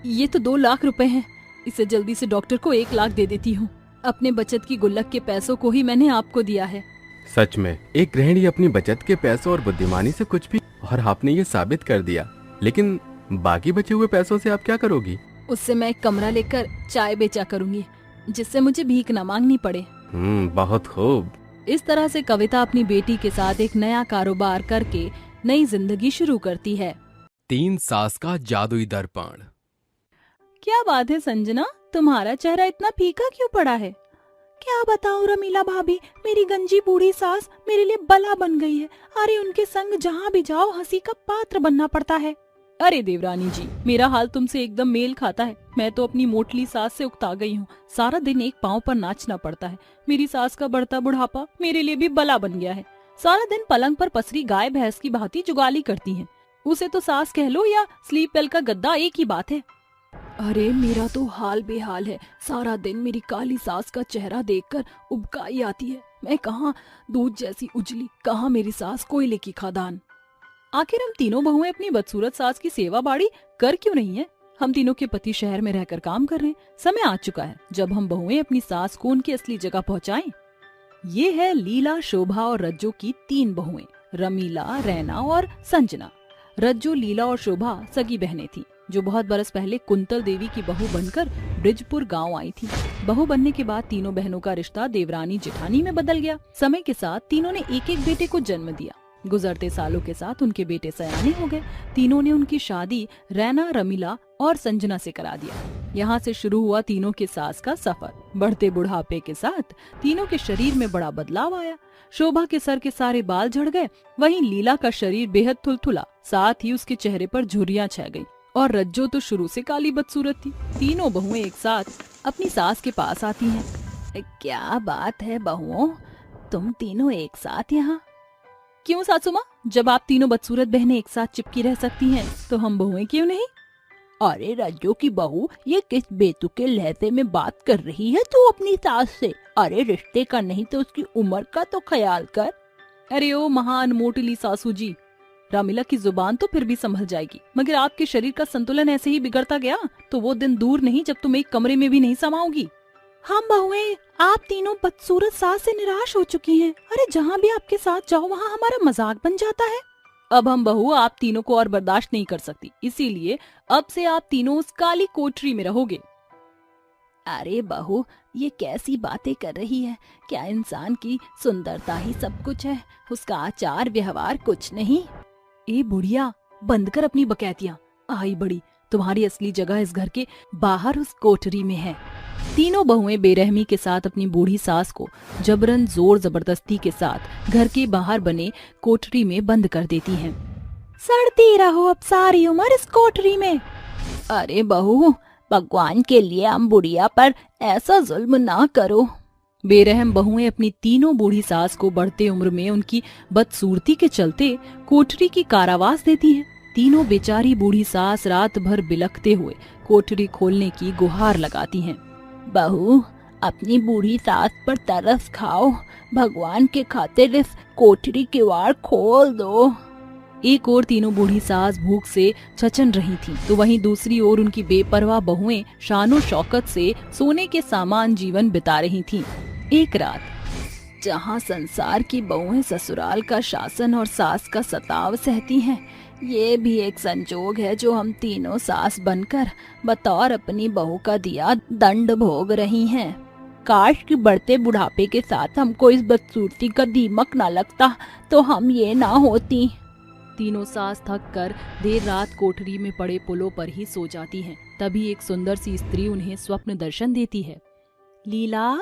ये तो 2 लाख रुपए हैं, इसे जल्दी से डॉक्टर को 1 लाख दे देती हूँ। अपने बचत की गुल्लक के पैसों को ही मैंने आपको दिया है। सच में एक गृहिणी अपनी बचत के पैसों और बुद्धिमानी से कुछ भी, और आपने ये साबित कर दिया। लेकिन बाकी बचे हुए पैसों से आप क्या करोगी? उससे मैं एक कमरा लेकर चाय बेचा करूंगी, जिससे मुझे भीख न मांगनी पड़े। बहुत खूब। इस तरह से कविता अपनी बेटी के साथ एक नया कारोबार करके नई जिंदगी शुरू करती है। 3 सास का जादुई दर्पण। क्या बात है संजना, तुम्हारा चेहरा इतना फीका क्यों पड़ा है? क्या बताऊं रमीला भाभी, मेरी गंजी बूढ़ी सास मेरे लिए बला बन गई है। अरे उनके संग जहाँ भी जाओ हंसी का पात्र बनना पड़ता है। अरे देवरानी जी, मेरा हाल तुमसे एकदम मेल खाता है। मैं तो अपनी मोटली सास से उकता गई हूँ, सारा दिन एक पाँव पर नाचना पड़ता है। मेरी सास का बढ़ता बुढ़ापा मेरे लिए भी बला बन गया है। सारा दिन पलंग पर पसरी गाय भैंस की भांति जुगाली करती हैं। उसे तो सास कह लो या स्लीप वेल का गद्दा, एक ही बात है। अरे मेरा तो हाल बेहाल है। सारा दिन मेरी काली सास का चेहरा देखकर उबकाई आती है। मैं कहाँ दूध जैसी उजली, कहाँ मेरी सास कोयले की खादान। आखिर हम तीनों बहुएं अपनी बदसूरत सास की सेवा बाड़ी कर क्यों नहीं है? हम तीनों के पति शहर में रहकर काम कर रहे हैं। समय आ चुका है जब हम बहुएं अपनी सास को उनकी असली जगह पहुंचाएं। ये है लीला, शोभा और रज्जो की 3 बहुएं, रमीला, रैना और संजना। रज्जो, लीला और शोभा सगी बहनें थीं, जो बहुत बरस पहले कुंतल देवी की बहू बनकर ब्रिजपुर गांव आई थी। बहू बनने के बाद तीनों बहनों का रिश्ता देवरानी जेठानी में बदल गया। समय के साथ तीनों ने एक एक बेटे को जन्म दिया। गुजरते सालों के साथ उनके बेटे सयाने हो गए। तीनों ने उनकी शादी रैना, रमीला और संजना से करा दिया। यहाँ से शुरू हुआ तीनों के सास का सफर। बढ़ते बुढ़ापे के साथ तीनों के शरीर में बड़ा बदलाव आया। शोभा के सर के सारे बाल झड़ गए, वहीं लीला का शरीर बेहद थुलथुला, साथ ही उसके चेहरे पर झुर्रियां छा गई। और रज्जो तो शुरू से काली बदसूरत थी। तीनों बहुएं एक साथ अपनी सास के पास आती हैं। क्या बात है बहुओं, तुम तीनों एक साथ यहाँ? क्यों सासू माँ, जब आप तीनों बदसूरत बहनें एक साथ चिपकी रह सकती हैं, तो हम बहुएं क्यों नहीं? अरे रज्जू की बहू, ये किस बेतुके लहजे में बात कर रही है तू अपनी सास से? अरे रिश्ते का नहीं तो उसकी उम्र का तो ख्याल कर। अरे ओ महान मोटली सासू जी, रामिला की जुबान तो फिर भी संभल जाएगी, मगर आपके शरीर का संतुलन ऐसे ही बिगड़ता गया तो वो दिन दूर नहीं जब तुम एक कमरे में भी नहीं समाओगी। हम बहुएं, आप तीनों बदसूरत सास से निराश हो चुकी हैं। अरे जहाँ भी आपके साथ जाओ वहाँ हमारा मजाक बन जाता है। अब हम बहू आप तीनों को और बर्दाश्त नहीं कर सकती, इसीलिए अब से आप तीनों उस काली कोठरी में रहोगे। अरे बहू, ये कैसी बातें कर रही है? क्या इंसान की सुंदरता ही सब कुछ है, उसका आचार व्यवहार कुछ नहीं? ए बुढ़िया, बंद कर अपनी बकैतियां। आई बड़ी, तुम्हारी असली जगह इस घर के बाहर उस कोठरी में है। तीनों बहुएं बेरहमी के साथ अपनी बूढ़ी सास को जबरन जोर जबरदस्ती के साथ घर के बाहर बने कोठरी में बंद कर देती हैं। सड़ती रहो अब सारी उम्र इस कोठरी में। अरे बहू, भगवान के लिए हम बुढ़िया पर ऐसा जुल्म ना करो। बेरहम बहुएं अपनी तीनों बूढ़ी सास को बढ़ते उम्र में उनकी बदसूरती के चलते कोठरी की कारावास देती हैं। तीनों बेचारी बूढ़ी सास रात भर बिलखते हुए कोठरी खोलने की गुहार लगाती हैं। बहू, अपनी बूढ़ी सास पर तरस खाओ, भगवान के खातिर इस कोठरी के वार खोल दो। एक ओर तीनों बूढ़ी सास भूख से छचन रही थीं, तो वहीं दूसरी ओर उनकी बेपरवाह बहुएं शानो शौकत से सोने के सामान जीवन बिता रही थीं। एक रात, जहाँ संसार की बहुएं ससुराल का शासन और सास का सताव सहती हैं, ये भी एक संजोग है जो हम तीनों सास बनकर बतौर अपनी बहू का दिया दंड भोग रही हैं। काश कि बढ़ते बुढ़ापे के साथ हमको इस बदसूरती का दीमक न लगता तो हम ये ना होती। तीनों सास थक कर देर रात कोठरी में पड़े पुलों पर ही सो जाती हैं। तभी एक सुंदर सी स्त्री उन्हें स्वप्न दर्शन देती है। लीला,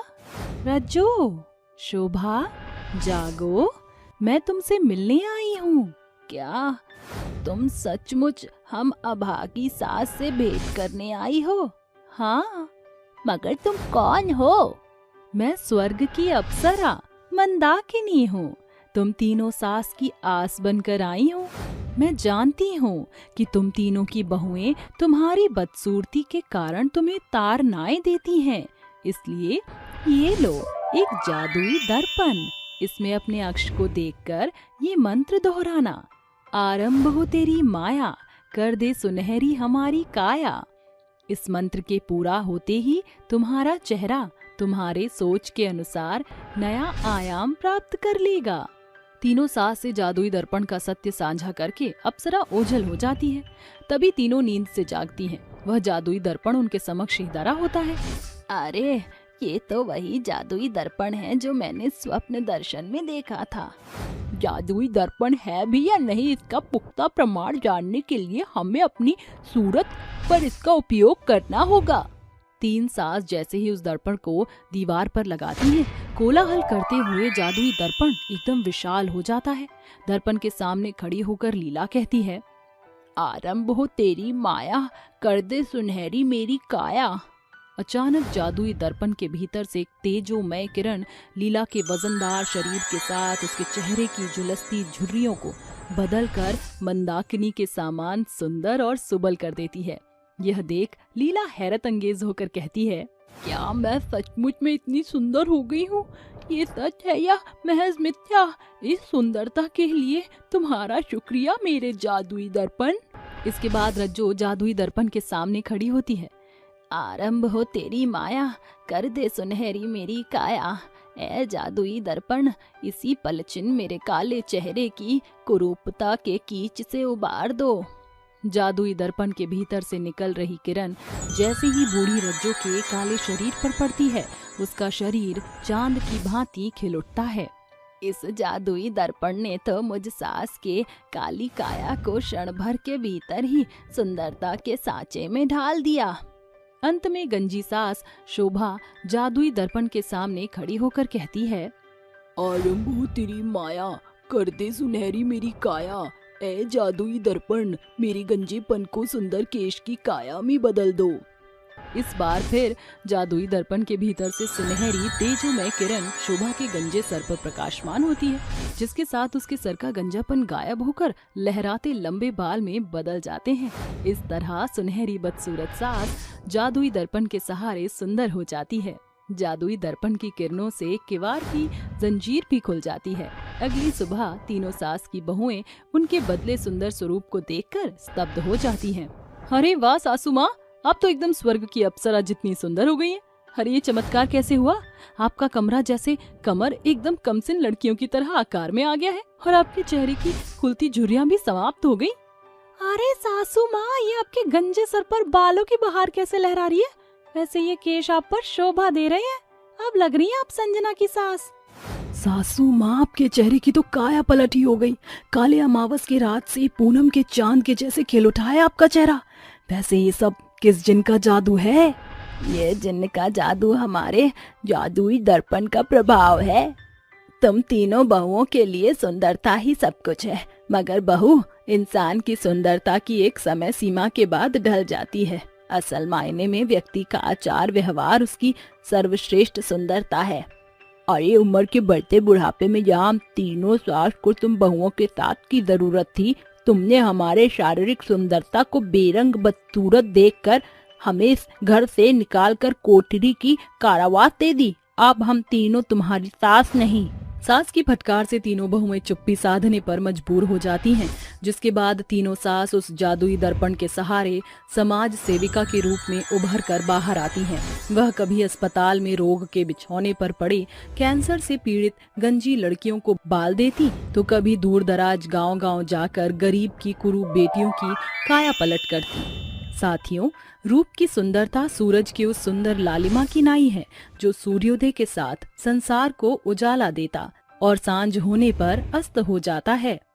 रज्जू, शोभा, जागो, मैं तुमसे मिलने आई हूँ। क्या तुम सचमुच हम अभागी सास से भेंट करने आई हो? हाँ। मगर तुम कौन हो? मैं स्वर्ग की अप्सरा मंदाकिनी हूँ। तुम तीनों सास की आस बनकर आई हो। मैं जानती हूँ कि तुम तीनों की बहुएं तुम्हारी बदसूरती के कारण तुम्हें ताड़नाएं देती हैं, इसलिए ये लो एक जादुई दर्पण। इसमें अपने अक्ष को देखकर ये मंत्र दोहराना। आरंभ हो तेरी माया, कर दे सुनहरी हमारी काया। इस मंत्र के पूरा होते ही तुम्हारा चेहरा तुम्हारे सोच के अनुसार नया आयाम प्राप्त कर लेगा। तीनों सास से जादुई दर्पण का सत्य साझा करके अप्सरा ओझल हो जाती है। तभी तीनों नींद से जागती हैं। वह जादुई दर्पण उनके समक्ष ही धरा होता है। अरे, ये तो वही जादुई दर्पण है जो मैंने स्वप्न दर्शन में देखा था। जादुई दर्पण है भी या नहीं, इसका पुख्ता प्रमाण जानने के लिए हमें अपनी सूरत पर इसका उपयोग करना होगा। तीन सास जैसे ही उस दर्पण को दीवार पर लगाती हैं, कोलाहल करते हुए जादुई दर्पण एकदम विशाल हो जाता है। दर्पण के सामने खड़ी होकर लीला कहती है, आरंभ हो तेरी माया, कर दे सुनहरी मेरी काया। अचानक जादुई दर्पण के भीतर से एक तेजोमय किरण लीला के वजनदार शरीर के साथ उसके चेहरे की झुलसती झुर्रियों को बदलकर मंदाकिनी के समान सुंदर और सुबल कर देती है। यह देख लीला हैरत अंगेज होकर कहती है, क्या मैं सचमुच में इतनी सुंदर हो गई हूँ? ये सच है या महज मिथ्या? इस सुंदरता के लिए तुम्हारा शुक्रिया मेरे जादुई दर्पण। इसके बाद रज्जो जादुई दर्पण के सामने खड़ी होती है। आरंभ हो तेरी माया, कर दे सुनहरी मेरी काया। ए जादुई दर्पण, इसी पलछिन मेरे काले चेहरे की कुरूपता के कीच से उबार दो। जादुई दर्पण के भीतर से निकल रही किरण जैसे ही बूढ़ी रज्जो के काले शरीर पर पड़ती है, उसका शरीर चांद की भांति खिल उठता है। इस जादुई दर्पण ने तो मुझ सास के काली काया को क्षण भर के भीतर ही सुंदरता के सांचे में ढाल दिया। अंत में गंजी सास शोभा जादुई दर्पण के सामने खड़ी होकर कहती है, आरंभ हो तेरी माया, कर दे सुनहरी मेरी काया। ए जादुई दर्पण, मेरी गंजेपन को सुंदर केश की काया में बदल दो। इस बार फिर जादुई दर्पण के भीतर से सुनहरी तेजोमय किरण शोभा के गंजे सर पर प्रकाशमान होती है, जिसके साथ उसके सर का गंजापन गायब होकर लहराते लंबे बाल में बदल जाते हैं। इस तरह सुनहरी बदसूरत सास जादुई दर्पण के सहारे सुंदर हो जाती है। जादुई दर्पण की किरणों से किवाड़ की जंजीर भी खुल जाती है। अगली सुबह तीनों सास की बहुएं उनके बदले सुंदर स्वरूप को देखकर स्तब्ध हो जाती हैं। अरे वाह सासू माँ, आप तो एकदम स्वर्ग की अप्सरा जितनी सुंदर हो गई हैं। अरे ये चमत्कार कैसे हुआ? आपका कमरा जैसे कमर एकदम कमसिन लड़कियों की तरह आकार में आ गया है और आपके चेहरे की खुलती झुर्रियां भी समाप्त हो गई। अरे सासू माँ, ये आपके गंजे सर पर बालों की बहार कैसे लहरा रही है? वैसे ये केश आप पर शोभा दे रहे हैं। अब लग रही है आप संजना की सास। सासू माँ, आपके चेहरे की तो काया पलट ही हो गई। काले अमावस की रात से पूनम के चांद के जैसे खिल उठा है आपका चेहरा। वैसे ये सब किस जिन का जादू है? ये जिन्न का जादू हमारे जादुई दर्पण का प्रभाव है। तुम तीनों बहुओं के लिए सुंदरता ही सब कुछ है, मगर बहू, इंसान की सुंदरता की एक समय सीमा के बाद ढल जाती है। असल मायने में व्यक्ति का आचार व्यवहार उसकी सर्वश्रेष्ठ सुंदरता है। और ये उम्र के बढ़ते बुढ़ापे में जहाँ तीनों सास को तुम बहुओं के साथ की जरूरत थी, तुमने हमारे शारीरिक सुंदरता को बेरंग बदसूरत देखकर हमें इस घर से निकालकर कोठरी की कारावास दे दी। अब हम तीनों तुम्हारी सास नहीं। सास की फटकार से तीनों बहुएं चुप्पी साधने पर मजबूर हो जाती हैं, जिसके बाद तीनों सास उस जादुई दर्पण के सहारे समाज सेविका के रूप में उभर कर बाहर आती हैं। वह कभी अस्पताल में रोग के बिछौने पर पड़े कैंसर से पीड़ित गंजी लड़कियों को बाल देती, तो कभी दूर दराज गाँव-गाँव जाकर गरीब की कुरूप बेटियों की काया पलट करती। साथियों, रूप की सुंदरता सूरज की उस सुंदर लालिमा की नाई है जो सूर्योदय के साथ संसार को उजाला देता और सांझ होने पर अस्त हो जाता है।